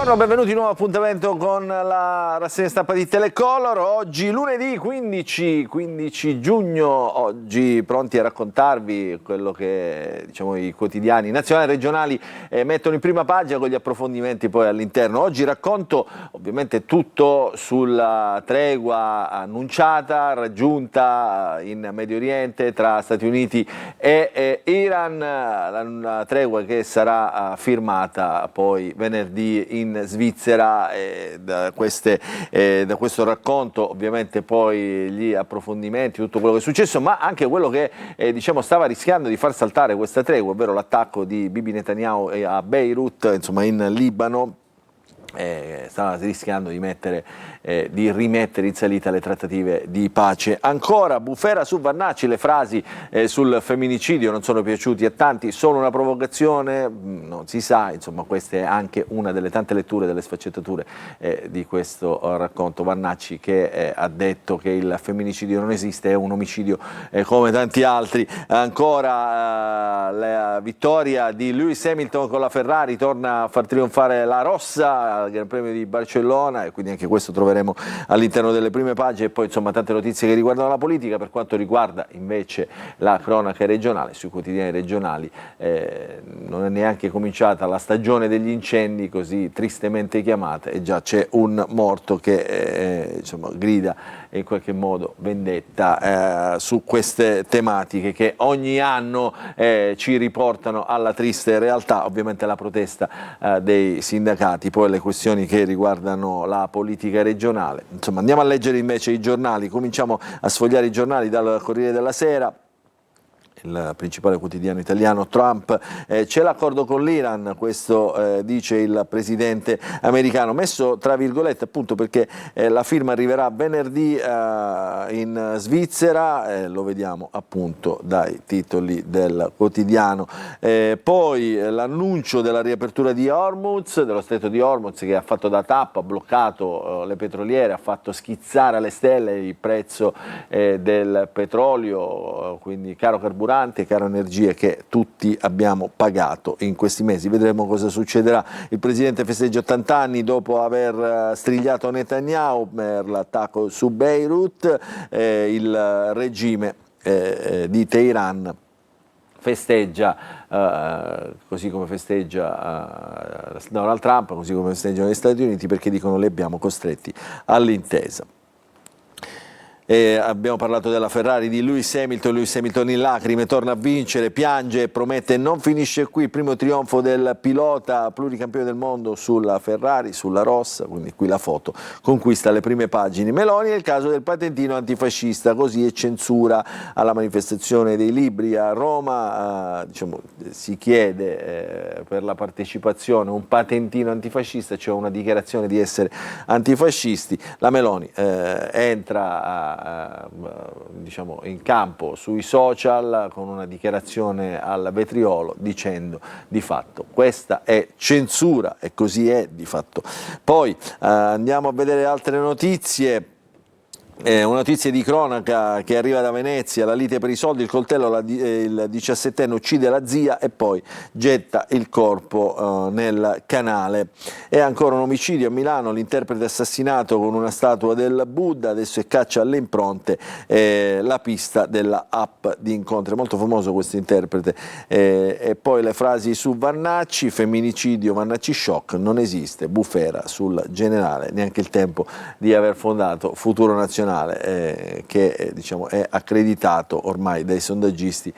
Buongiorno, benvenuti in un nuovo appuntamento con la rassegna stampa di Telecolor. Oggi lunedì 15 giugno, oggi pronti a raccontarvi quello che i quotidiani nazionali e regionali mettono in prima pagina, con gli approfondimenti poi all'interno. Oggi racconto ovviamente tutto sulla tregua annunciata, raggiunta in Medio Oriente tra Stati Uniti e Iran, una tregua che sarà firmata poi venerdì in Svizzera. Da questo racconto ovviamente poi gli approfondimenti, tutto quello che è successo, ma anche quello che stava rischiando di far saltare questa tregua, ovvero l'attacco di Bibi Netanyahu a Beirut, insomma in Libano. Stava rischiando di rimettere in salita le trattative di pace. Ancora bufera su Vannacci, le frasi sul femminicidio non sono piaciuti a tanti, sono una provocazione, non si sa, insomma questa è anche una delle tante letture, delle sfaccettature di questo racconto. Vannacci che ha detto che il femminicidio non esiste, è un omicidio come tanti altri. Ancora la vittoria di Lewis Hamilton con la Ferrari, torna a far trionfare la rossa al Gran Premio di Barcellona, e quindi anche questo troveremo all'interno delle prime pagine. E poi insomma tante notizie che riguardano la politica. Per quanto riguarda invece la cronaca regionale, sui quotidiani regionali non è neanche cominciata la stagione degli incendi, così tristemente chiamata, e già c'è un morto che grida in qualche modo vendetta su queste tematiche che ogni anno ci riportano alla triste realtà. Ovviamente la protesta dei sindacati, poi le questioni che riguardano la politica regionale. Insomma, andiamo a leggere invece i giornali. Cominciamo a sfogliare i giornali dal Corriere della Sera. Il principale quotidiano italiano: Trump, c'è l'accordo con l'Iran, questo dice il presidente americano, messo tra virgolette appunto perché la firma arriverà venerdì in Svizzera, lo vediamo appunto dai titoli del quotidiano. Poi l'annuncio della riapertura di Hormuz, dello stretto di Hormuz, che ha fatto da tappa, ha bloccato le petroliere, ha fatto schizzare alle stelle il prezzo del petrolio, quindi caro carburante, caro energie, che tutti abbiamo pagato in questi mesi. Vedremo cosa succederà. Il presidente festeggia 80 anni dopo aver strigliato Netanyahu per l'attacco su Beirut. Il regime di Teheran festeggia, così come festeggia Donald Trump, così come festeggiano gli Stati Uniti, perché dicono: li abbiamo costretti all'intesa. Abbiamo parlato della Ferrari di Lewis Hamilton in lacrime, torna a vincere, piange e promette non finisce qui. Il primo trionfo del pilota pluricampione del mondo sulla Ferrari, sulla rossa, quindi qui la foto, conquista le prime pagine. Meloni è il caso del patentino antifascista, così è censura alla manifestazione dei libri a Roma. Si chiede per la partecipazione un patentino antifascista, cioè una dichiarazione di essere antifascisti. La Meloni entra in campo sui social con una dichiarazione al vetriolo, dicendo di fatto questa è censura, e così è di fatto. Poi andiamo a vedere altre notizie. Una notizia di cronaca che arriva da Venezia: la lite per i soldi, il coltello, il 17enne uccide la zia e poi getta il corpo nel canale. E ancora un omicidio a Milano, l'interprete assassinato con una statua del Buddha, adesso è caccia alle impronte, la pista della app di incontri. Molto famoso questo interprete. E poi le frasi su Vannacci: femminicidio, Vannacci shock, non esiste, bufera sul generale, neanche il tempo di aver fondato Futuro Nazionale, che è accreditato ormai dai sondaggisti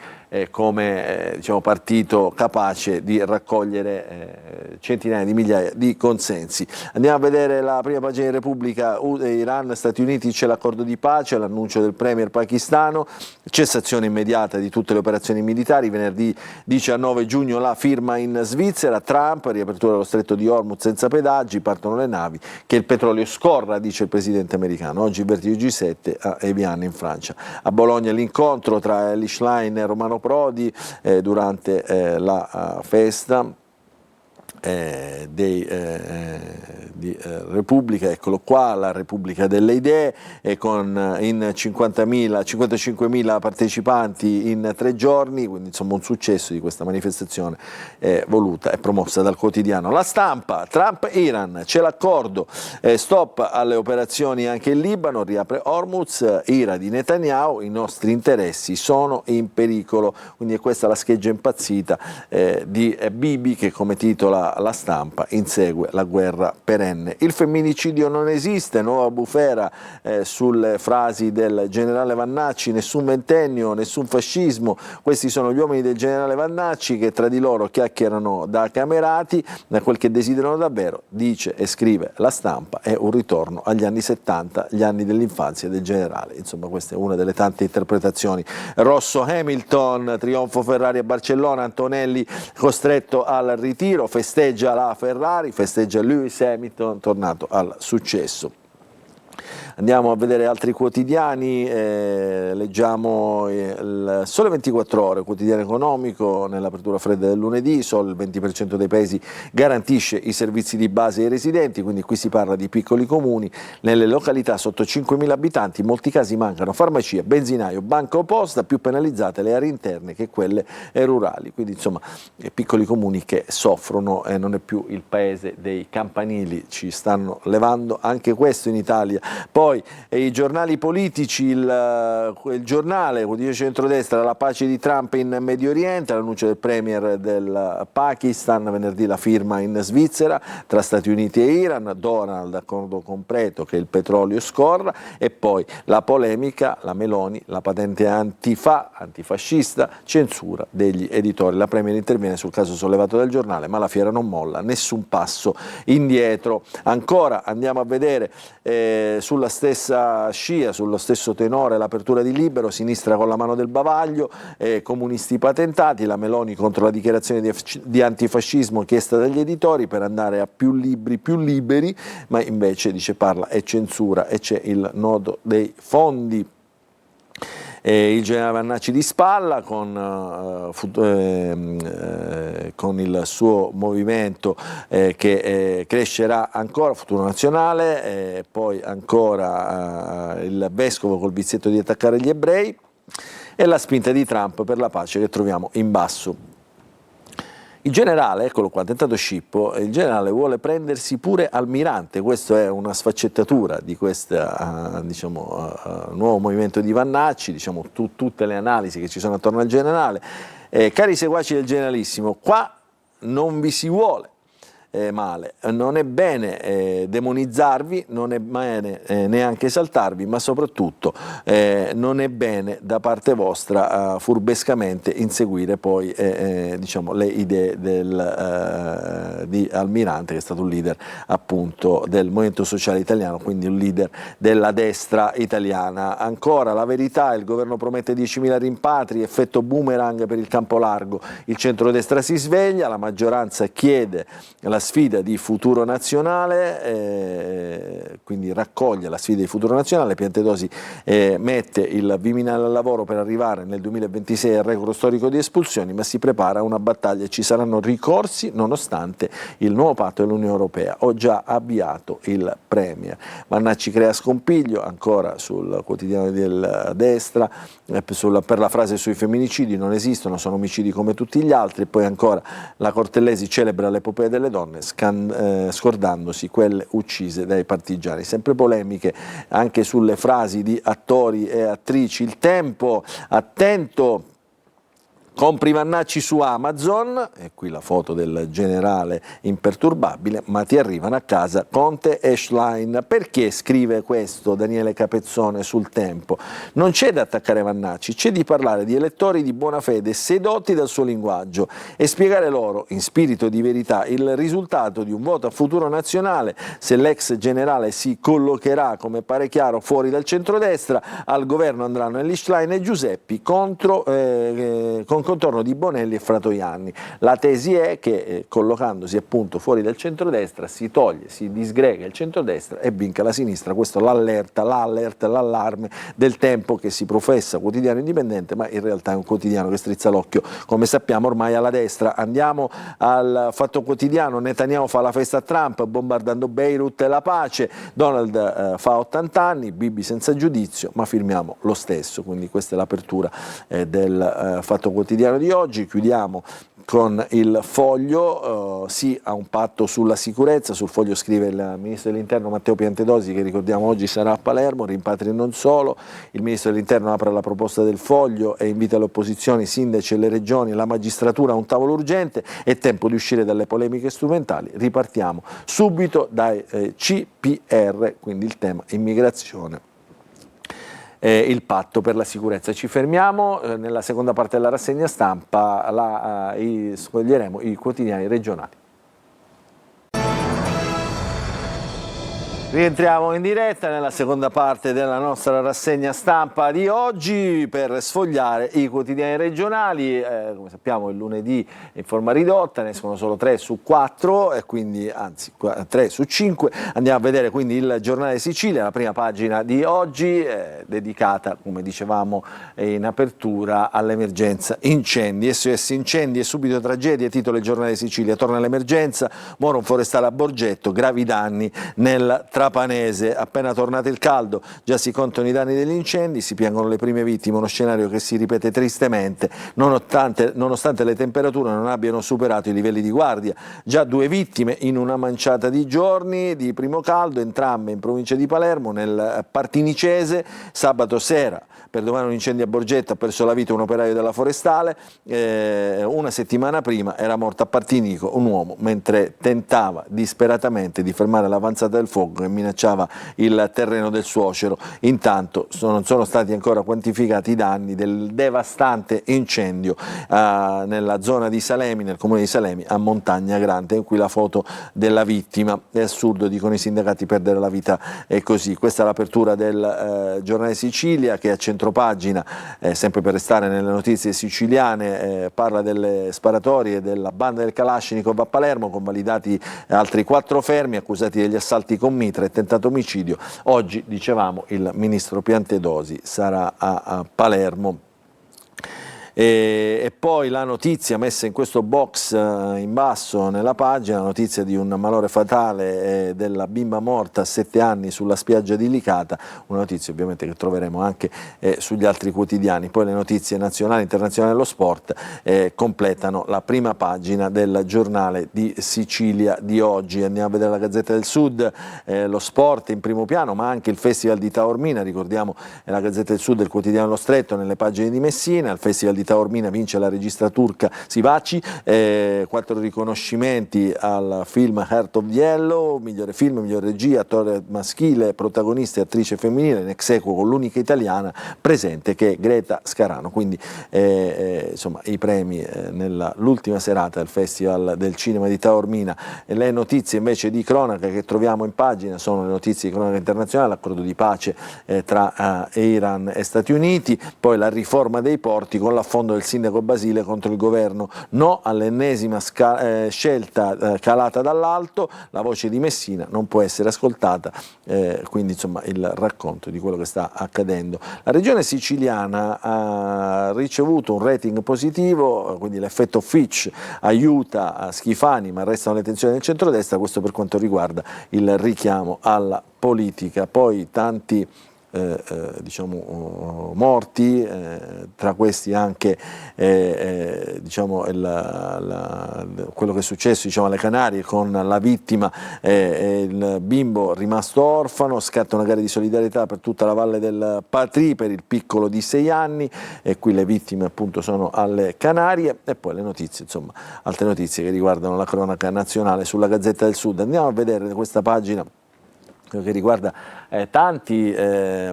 come partito capace di raccogliere centinaia di migliaia di consensi. Andiamo a vedere la prima pagina di Repubblica. Iran, Stati Uniti, c'è l'accordo di pace, l'annuncio del premier pakistano, cessazione immediata di tutte le operazioni militari, venerdì 19 giugno la firma in Svizzera. Trump, riapertura dello stretto di Hormuz senza pedaggi, partono le navi, che il petrolio scorra, dice il presidente americano. Oggi il vertice G7 a Evian in Francia. A Bologna l'incontro tra Elly Schlein e Romano Prodi durante la festa. di Repubblica, eccolo qua, la Repubblica delle Idee, in 55.000 partecipanti in 3 giorni, quindi insomma un successo di questa manifestazione voluta e promossa dal quotidiano La Stampa. Trump-Iran, c'è l'accordo, stop alle operazioni anche in Libano, riapre Hormuz, ira di Netanyahu, i nostri interessi sono in pericolo, quindi è questa la scheggia impazzita di Bibi, che come titola La Stampa insegue la guerra perenne. Il femminicidio non esiste, nuova bufera sulle frasi del generale Vannacci, nessun ventennio, nessun fascismo, questi sono gli uomini del generale Vannacci che tra di loro chiacchierano da camerati, da quel che desiderano davvero, dice e scrive La Stampa, è un ritorno agli anni 70, gli anni dell'infanzia del generale, insomma questa è una delle tante interpretazioni. Rosso Hamilton, trionfo Ferrari a Barcellona, Antonelli costretto al ritiro, festeggia la Ferrari, festeggia Lewis Hamilton, tornato al successo. Andiamo a vedere altri quotidiani, leggiamo il Sole 24 Ore, quotidiano economico, nell'apertura fredda del lunedì, solo il 20% dei paesi garantisce i servizi di base ai residenti, quindi qui si parla di piccoli comuni, nelle località sotto 5.000 abitanti in molti casi mancano farmacia, benzinaio, banca o posta, più penalizzate le aree interne che quelle rurali, quindi insomma piccoli comuni che soffrono, non è più il paese dei campanili, ci stanno levando anche questo in Italia. Poi i giornali politici, il giornale, quotidiano centrodestra, la pace di Trump in Medio Oriente, l'annuncio del premier del Pakistan, venerdì la firma in Svizzera tra Stati Uniti e Iran, Donald accordo completo che il petrolio scorra, e poi la polemica, la Meloni, la patente antifascista, censura degli editori. La premier interviene sul caso sollevato dal giornale, ma la fiera non molla, nessun passo indietro. Ancora andiamo a vedere sulla stessa scia, sullo stesso tenore, l'apertura di Libero, sinistra con la mano del bavaglio, comunisti patentati, la Meloni contro la dichiarazione di antifascismo chiesta dagli editori per andare a più libri più liberi, ma invece dice parla e censura e c'è il nodo dei fondi. Il generale Vannacci di spalla con il suo movimento che crescerà ancora, Futuro Nazionale, poi ancora il vescovo col vizietto di attaccare gli ebrei e la spinta di Trump per la pace che troviamo in basso. Il generale, eccolo qua, tentato scippo, il generale vuole prendersi pure Almirante, questa è una sfaccettatura di questo nuovo movimento di Vannacci, tutte le analisi che ci sono attorno al generale. Cari seguaci del generalissimo, qua non vi si vuole male, non è bene demonizzarvi, non è bene neanche esaltarvi, ma soprattutto non è bene da parte vostra furbescamente inseguire poi le idee di Almirante, che è stato un leader appunto del Movimento Sociale Italiano, quindi un leader della destra italiana. Ancora La Verità, il governo promette 10.000 rimpatri, effetto boomerang per il campo largo, il centrodestra si sveglia, la maggioranza chiede la sfida di Futuro Nazionale, quindi raccoglie la sfida di Futuro Nazionale, Piantedosi mette il Viminale al lavoro per arrivare nel 2026 al record storico di espulsioni, ma si prepara una battaglia e ci saranno ricorsi nonostante il nuovo patto dell'Unione Europea. Ho già avviato il Premier. Vannacci crea scompiglio, ancora sul quotidiano della destra, per la frase sui femminicidi, non esistono, sono omicidi come tutti gli altri. Poi ancora la Cortellesi celebra l'epopea delle donne, scordandosi quelle uccise dai partigiani. Sempre polemiche anche sulle frasi di attori e attrici. Il Tempo, attento, compri Vannacci su Amazon, e qui la foto del generale imperturbabile, ma ti arrivano a casa Conte e Schlein. Perché scrive questo Daniele Capezzone sul Tempo? Non c'è da attaccare Vannacci, c'è di parlare di elettori di buona fede sedotti dal suo linguaggio e spiegare loro, in spirito di verità, il risultato di un voto a Futuro Nazionale, se l'ex generale si collocherà, come pare chiaro, fuori dal centrodestra. Al governo andranno Elly Schlein e Giuseppi con contorno di Bonelli e Fratoianni. La tesi è che collocandosi appunto fuori dal centrodestra si toglie, si disgrega il centrodestra e vinca la sinistra. Questo è l'allarme del Tempo, che si professa quotidiano indipendente, ma in realtà è un quotidiano che strizza l'occhio, come sappiamo, ormai alla destra. Andiamo al Fatto Quotidiano. Netanyahu fa la festa a Trump bombardando Beirut e la pace, Donald fa 80 anni, Bibi senza giudizio, ma firmiamo lo stesso. Quindi questa è l'apertura del Fatto Quotidiano di oggi. Chiudiamo con il Foglio, sì a un patto sulla sicurezza. Sul Foglio scrive il ministro dell'Interno Matteo Piantedosi, che ricordiamo oggi sarà a Palermo, rimpatri e non solo. Il ministro dell'Interno apre la proposta del Foglio e invita le opposizioni, i sindaci e le regioni, la magistratura a un tavolo urgente. È tempo di uscire dalle polemiche strumentali. Ripartiamo subito dai CPR, quindi il tema immigrazione. Il patto per la sicurezza. Ci fermiamo, nella seconda parte della rassegna stampa scoglieremo i quotidiani regionali. Rientriamo in diretta nella seconda parte della nostra rassegna stampa di oggi per sfogliare i quotidiani regionali. Come sappiamo il lunedì in forma ridotta, ne escono solo 3 su 4, e quindi, anzi 3 su 5. Andiamo a vedere quindi il Giornale Sicilia, la prima pagina di oggi, dedicata, come dicevamo in apertura, all'emergenza incendi. SOS incendi e subito tragedie, titolo il Giornale Sicilia. Torna l'emergenza, muore un forestale a Borgetto, gravi danni nel Trapanese. Appena tornato il caldo già si contano i danni degli incendi, si piangono le prime vittime, uno scenario che si ripete tristemente nonostante le temperature non abbiano superato i livelli di guardia. Già 2 vittime in una manciata di giorni di primo caldo, entrambe in provincia di Palermo, nel Partinicese. Sabato sera per domani un incendio a Borgetto, ha perso la vita un operaio della forestale. Una settimana prima era morto a Partinico un uomo mentre tentava disperatamente di fermare l'avanzata del fuoco che minacciava il terreno del suocero. Intanto non sono stati ancora quantificati i danni del devastante incendio nella zona di Salemi, nel comune di Salemi, a Montagna Grande. E qui la foto della vittima. È assurdo, dicono i sindacati, perdere la vita è così. Questa è l'apertura del Giornale Sicilia, che a centropagina, sempre per restare nelle notizie siciliane, parla delle sparatorie della banda del Kalashnikov a Palermo, convalidati altri 4 fermi accusati degli assalti con mitra e tentato omicidio. Oggi, dicevamo, il ministro Piantedosi sarà a Palermo. E poi la notizia messa in questo box in basso nella pagina, la notizia di un malore fatale della bimba morta a 7 anni sulla spiaggia di Licata, una notizia ovviamente che troveremo anche sugli altri quotidiani. Poi le notizie nazionali e internazionali dello sport completano la prima pagina del Giornale di Sicilia di oggi. Andiamo a vedere la Gazzetta del Sud, lo sport in primo piano, ma anche il Festival di Taormina. Ricordiamo la Gazzetta del Sud, il quotidiano Lo Stretto, nelle pagine di Messina. Il Festival di Taormina vince la regista turca Sivaci, 4 riconoscimenti al film Heart of Yellow, migliore film, migliore regia, attore maschile, protagonista e attrice femminile, in ex aequo con l'unica italiana presente che è Greta Scarano. Quindi insomma i premi nell'ultima serata del Festival del Cinema di Taormina. Le notizie invece di cronaca che troviamo in pagina sono le notizie di cronaca internazionale, l'accordo di pace tra Iran e Stati Uniti, poi la riforma dei porti con l'affondo del sindaco Basile contro il governo, no all'ennesima scelta calata dall'alto, la voce di Messina non può essere ascoltata, quindi insomma il racconto di quello che sta accadendo. La regione siciliana ha ricevuto un rating positivo, quindi l'effetto Fitch aiuta Schifani, ma restano le tensioni del centrodestra. Questo per quanto riguarda il richiamo alla politica. Poi tanti diciamo morti, tra questi anche diciamo quello che è successo, diciamo, alle Canarie con la vittima, il bimbo rimasto orfano. Scatta una gara di solidarietà per tutta la Valle del Patri per il piccolo di 6 anni, e qui le vittime appunto sono alle Canarie. E poi le notizie, insomma altre notizie che riguardano la cronaca nazionale sulla Gazzetta del Sud. Andiamo a vedere questa pagina che riguarda tanti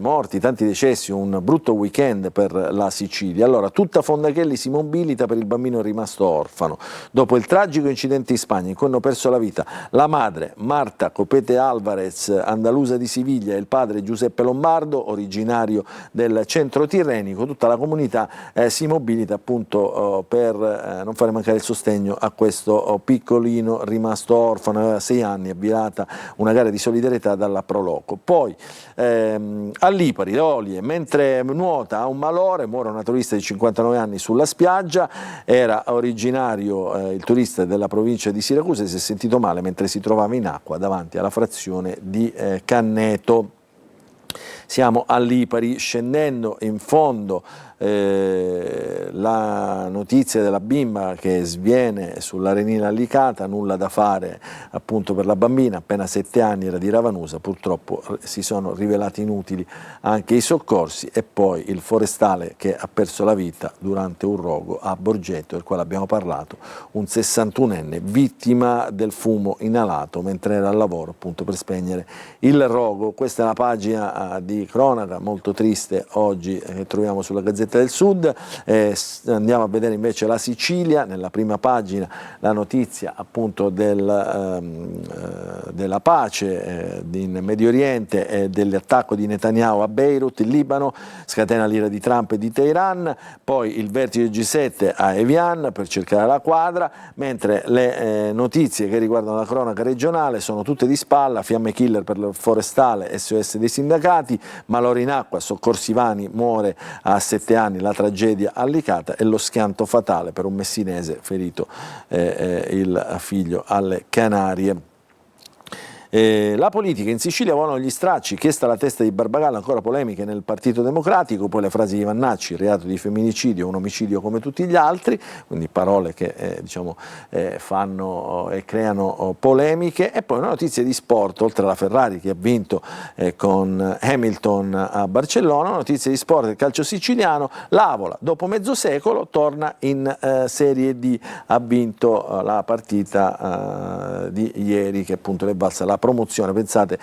morti, tanti decessi, un brutto weekend per la Sicilia. Allora, tutta Fondachelli si mobilita per il bambino rimasto orfano. Dopo il tragico incidente in Spagna in cui hanno perso la vita la madre Marta Copete Alvarez, andalusa di Siviglia, e il padre Giuseppe Lombardo, originario del centro tirrenico, tutta la comunità si mobilita appunto per non fare mancare il sostegno a questo piccolino rimasto orfano. Aveva 6 anni, avviata una gara di solidarietà dalla Proloco. Poi a Lipari, le Olie, mentre nuota ha un malore, muore una turista di 59 anni sulla spiaggia. Era originario il turista della provincia di Siracusa, si è sentito male mentre si trovava in acqua davanti alla frazione di Canneto. Siamo a Lipari, scendendo in fondo la notizia della bimba che sviene sull'Arenina Licata, nulla da fare appunto per la bambina, appena 7 anni, era di Ravanusa, purtroppo si sono rivelati inutili anche i soccorsi. E poi il forestale che ha perso la vita durante un rogo a Borgetto, del quale abbiamo parlato, un 61enne vittima del fumo inalato mentre era al lavoro appunto per spegnere il rogo. Questa è una pagina di cronaca molto triste oggi che troviamo sulla Gazzetta del Sud. Andiamo a vedere invece la Sicilia, nella prima pagina la notizia appunto della pace in Medio Oriente e dell'attacco di Netanyahu a Beirut, in Libano, scatena l'ira di Trump e di Teheran. Poi il vertice G7 a Evian per cercare la quadra, mentre le notizie che riguardano la cronaca regionale sono tutte di spalla: fiamme killer per il forestale, SOS dei sindacati, malore in acqua, soccorsi vani, muore a 7 anni, la tragedia a Licata, e lo schianto fatale per un messinese, ferito il figlio alle Canarie. La politica in Sicilia, volano gli stracci, chiesta la testa di Barbagallo, ancora polemiche nel Partito Democratico, poi le frasi di Vannacci: il reato di femminicidio, un omicidio come tutti gli altri, quindi parole che fanno e creano polemiche. E poi una notizia di sport, oltre alla Ferrari che ha vinto con Hamilton a Barcellona, notizia di sport del calcio siciliano: l'Avola dopo mezzo secolo torna in Serie D, ha vinto la partita di ieri che appunto le è valsa la promozione, pensate,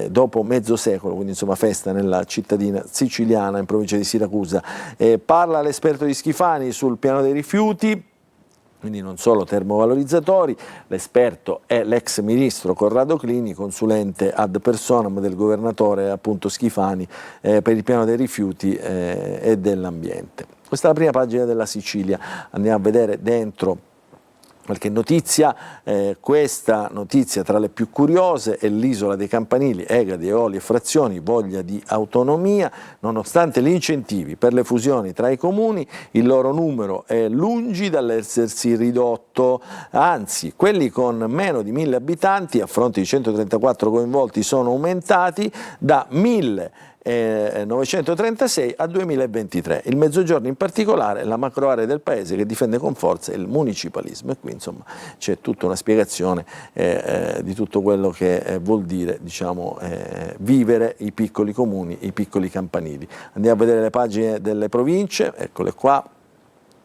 dopo mezzo secolo, quindi insomma festa nella cittadina siciliana in provincia di Siracusa. Parla l'esperto di Schifani sul piano dei rifiuti, quindi non solo termovalorizzatori. L'esperto è l'ex ministro Corrado Clini, consulente ad personam del governatore appunto Schifani per il piano dei rifiuti e dell'ambiente. Questa è la prima pagina della Sicilia. Andiamo a vedere dentro qualche notizia. Questa notizia tra le più curiose è l'isola dei campanili, Egadi, Eoli e Frazioni, voglia di autonomia. Nonostante gli incentivi per le fusioni tra i comuni, il loro numero è lungi dall'essersi ridotto, anzi quelli con meno di 1000 abitanti a fronte di 134 coinvolti sono aumentati da 1936 a 2023. Il Mezzogiorno in particolare, la macroarea del paese che difende con forza il municipalismo, e qui insomma c'è tutta una spiegazione di tutto quello che vuol dire, diciamo, vivere i piccoli comuni, i piccoli campanili. Andiamo a vedere le pagine delle province, eccole qua.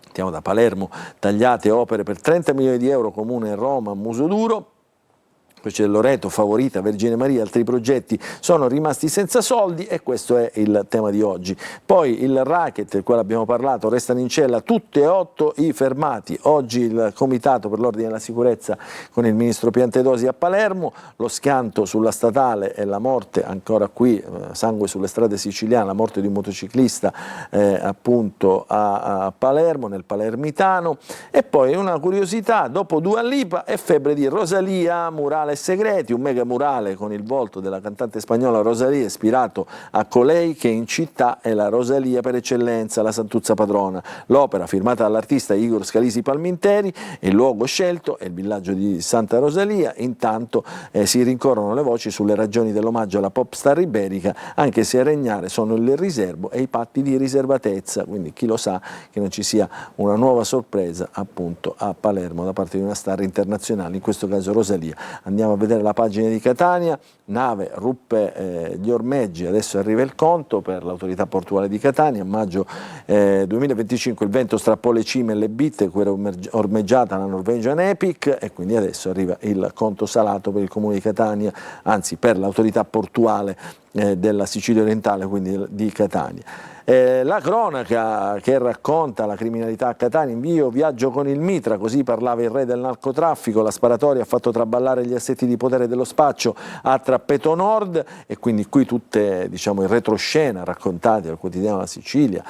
Partiamo da Palermo: tagliate opere per 30 milioni di euro, comune Roma, Musoduro. Poi c'è Loreto, Favorita, Vergine Maria, altri progetti sono rimasti senza soldi, e questo è il tema di oggi. Poi il racket, del quale abbiamo parlato, restano in cella tutti e 8 i fermati. Oggi il Comitato per l'Ordine e la Sicurezza con il ministro Piantedosi a Palermo, lo schianto sulla statale e la morte, ancora qui, sangue sulle strade siciliane, la morte di un motociclista appunto a Palermo, nel Palermitano. E poi una curiosità: dopo Dua Lipa è febbre di Rosalia, murale segreti, un mega murale con il volto della cantante spagnola Rosalía, ispirato a colei che in città è la Rosalia per eccellenza, la santuzza patrona. L'opera, firmata dall'artista Igor Scalisi Palminteri, il luogo scelto è il villaggio di Santa Rosalia. Intanto si rincorrono le voci sulle ragioni dell'omaggio alla pop star iberica, anche se a regnare sono il riservo e i patti di riservatezza, quindi chi lo sa che non ci sia una nuova sorpresa appunto a Palermo da parte di una star internazionale, in questo caso Rosalia. Andiamo a vedere la pagina di Catania: nave ruppe gli ormeggi, adesso arriva il conto per l'autorità portuale di Catania. A maggio 2025 il vento strappò le cime e le bitte, cui era ormeggiata la Norwegian Epic, e quindi adesso arriva il conto salato per il comune di Catania, anzi per l'autorità portuale della Sicilia orientale, quindi di Catania. La cronaca che racconta la criminalità a Catania: invio viaggio con il mitra, così parlava il re del narcotraffico, la sparatoria ha fatto traballare gli assetti di potere dello spaccio a Trappeto Nord, e quindi qui tutte, diciamo, in retroscena raccontate al quotidiano La Sicilia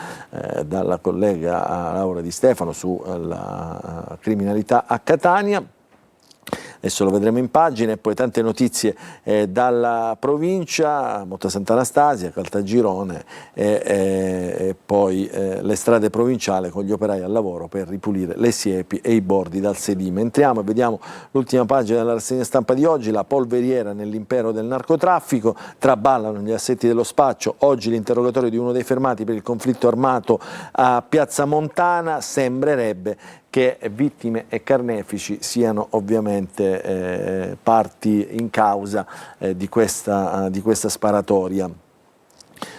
dalla collega Laura Di Stefano sulla criminalità a Catania. Adesso lo vedremo in pagina, e poi tante notizie dalla provincia, Motta Sant'Anastasia, Caltagirone e poi le strade provinciali con gli operai al lavoro per ripulire le siepi e i bordi dal sedime. Entriamo e vediamo l'ultima pagina della rassegna stampa di oggi: la polveriera nell'impero del narcotraffico, traballano gli assetti dello spaccio, oggi l'interrogatorio di uno dei fermati per il conflitto armato a Piazza Montana, sembrerebbe che vittime e carnefici siano ovviamente parti in causa di questa sparatoria.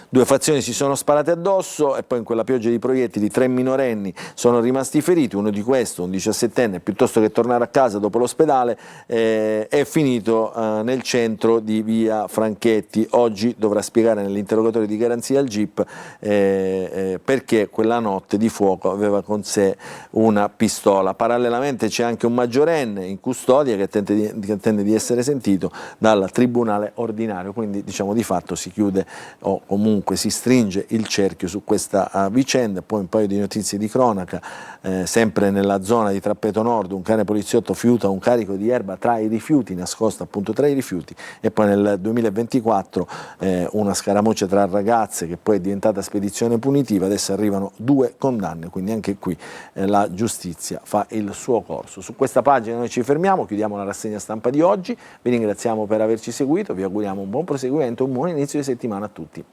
Due fazioni si sono sparate addosso, e poi in quella pioggia di proiettili 3 minorenni sono rimasti feriti. Uno di questi, un 17enne, piuttosto che tornare a casa dopo l'ospedale, è finito nel centro di via Franchetti. Oggi dovrà spiegare nell'interrogatorio di garanzia al GIP perché quella notte di fuoco aveva con sé una pistola. Parallelamente c'è anche un maggiorenne in custodia che attende di essere sentito dal tribunale ordinario, quindi diciamo di fatto si chiude o comunque si stringe il cerchio su questa vicenda. Poi un paio di notizie di cronaca, sempre nella zona di Trappeto Nord un cane poliziotto fiuta un carico di erba tra i rifiuti, nascosta appunto tra i rifiuti, e poi nel 2024 una scaramuccia tra ragazze che poi è diventata spedizione punitiva. Adesso arrivano 2 condanne, quindi anche qui la giustizia fa il suo corso. Su questa pagina noi ci fermiamo, chiudiamo la rassegna stampa di oggi, vi ringraziamo per averci seguito, vi auguriamo un buon proseguimento, un buon inizio di settimana a tutti.